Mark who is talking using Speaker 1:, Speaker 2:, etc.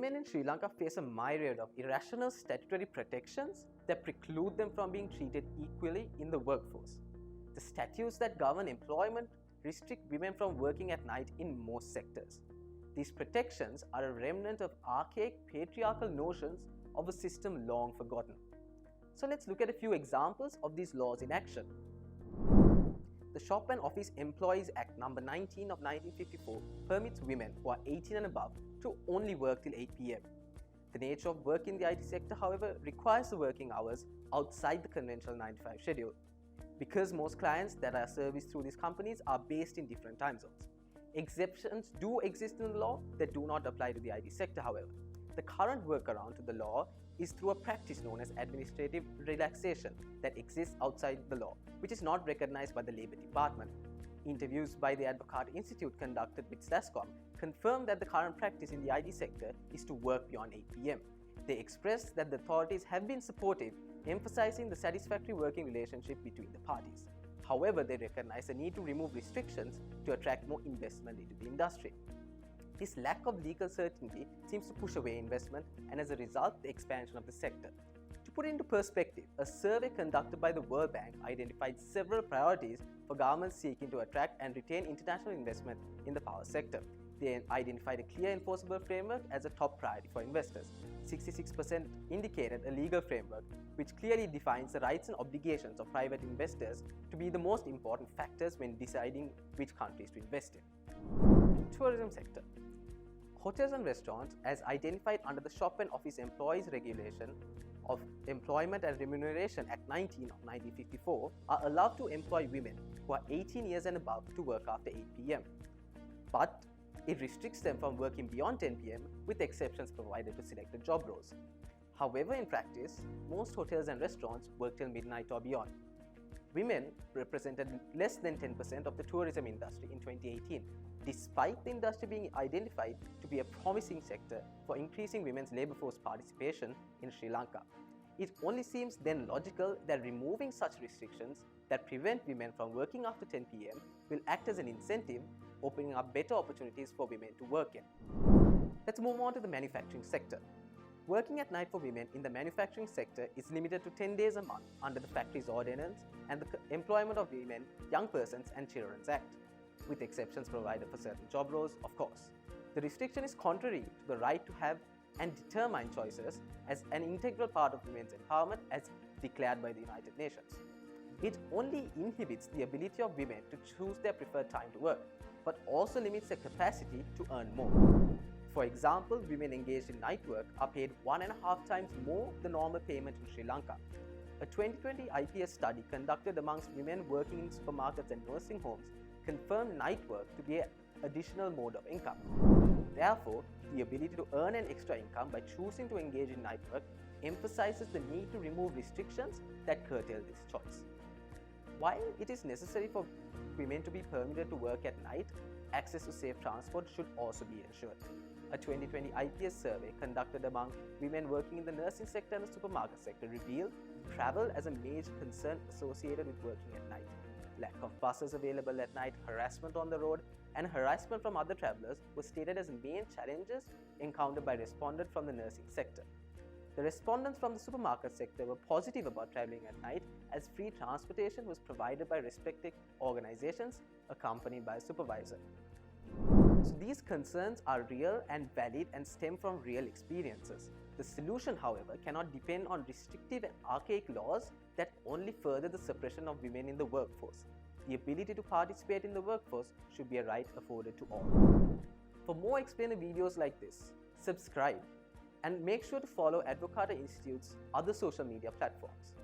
Speaker 1: Women in Sri Lanka face a myriad of irrational statutory protections that preclude them from being treated equally in the workforce. The statutes that govern employment restrict women from working at night in most sectors. These protections are a remnant of archaic patriarchal notions of a system long forgotten. So let's look at a few examples of these laws in action. The Shop and Office Employees Act No. 19 of 1954 permits women who are 18 and above to only work till 8 p.m. The nature of work in the IT sector, however, requires the working hours outside the conventional 9-to-5 schedule. Because most clients that are serviced through these companies are based in different time zones. Exceptions do exist in the law that do not apply to the IT sector, however. The current workaround to the law is through a practice known as administrative relaxation that exists outside the law, which is not recognized by the Labour Department. Interviews by the Advocata Institute conducted with SLASCOM confirmed that the current practice in the IT sector is to work beyond 8 p.m. They expressed that the authorities have been supportive, emphasizing the satisfactory working relationship between the parties. However, they recognize the need to remove restrictions to attract more investment into the industry. This lack of legal certainty seems to push away investment and, as a result, the expansion of the sector. To put it into perspective, a survey conducted by the World Bank identified several priorities for governments seeking to attract and retain international investment in the power sector. They identified a clear enforceable framework as a top priority for investors. 66% indicated a legal framework which clearly defines the rights and obligations of private investors to be the most important factors when deciding which countries to invest in. Tourism sector. Hotels and restaurants, as identified under the Shop and Office Employees Regulation of Employment and Remuneration Act 19 of 1954, are allowed to employ women who are 18 years and above to work after 8 p.m. But it restricts them from working beyond 10 p.m. with exceptions provided to selected job roles. However, in practice, most hotels and restaurants work till midnight or beyond. Women represented less than 10% of the tourism industry in 2018, despite the industry being identified to be a promising sector for increasing women's labour force participation in Sri Lanka. It only seems then logical that removing such restrictions that prevent women from working after 10 p.m. will act as an incentive, opening up better opportunities for women to work in. Let's move on to the manufacturing sector. Working at night for women in the manufacturing sector is limited to 10 days a month under the Factories Ordinance and the Employment of Women, Young Persons and Children's Act, with exceptions provided for certain job roles, of course. The restriction is contrary to the right to have and determine choices as an integral part of women's empowerment as declared by the United Nations. It only inhibits the ability of women to choose their preferred time to work, but also limits their capacity to earn more. For example, women engaged in night work are paid 1.5 times more the normal payment in Sri Lanka. A 2020 IPS study conducted amongst women working in supermarkets and nursing homes confirmed night work to be an additional mode of income. Therefore, the ability to earn an extra income by choosing to engage in night work emphasizes the need to remove restrictions that curtail this choice. While it is necessary for women to be permitted to work at night, access to safe transport should also be ensured. A 2020 IPS survey conducted among women working in the nursing sector and the supermarket sector revealed travel as a major concern associated with working at night. Lack of buses available at night, harassment on the road, and harassment from other travelers were stated as main challenges encountered by respondents from the nursing sector. The respondents from the supermarket sector were positive about traveling at night as free transportation was provided by respective organizations accompanied by a supervisor. So these concerns are real and valid and stem from real experiences. The solution, however, cannot depend on restrictive and archaic laws that only further the suppression of women in the workforce. The ability to participate in the workforce should be a right afforded to all. For more explainer videos like this, subscribe and make sure to follow Advocata Institute's other social media platforms.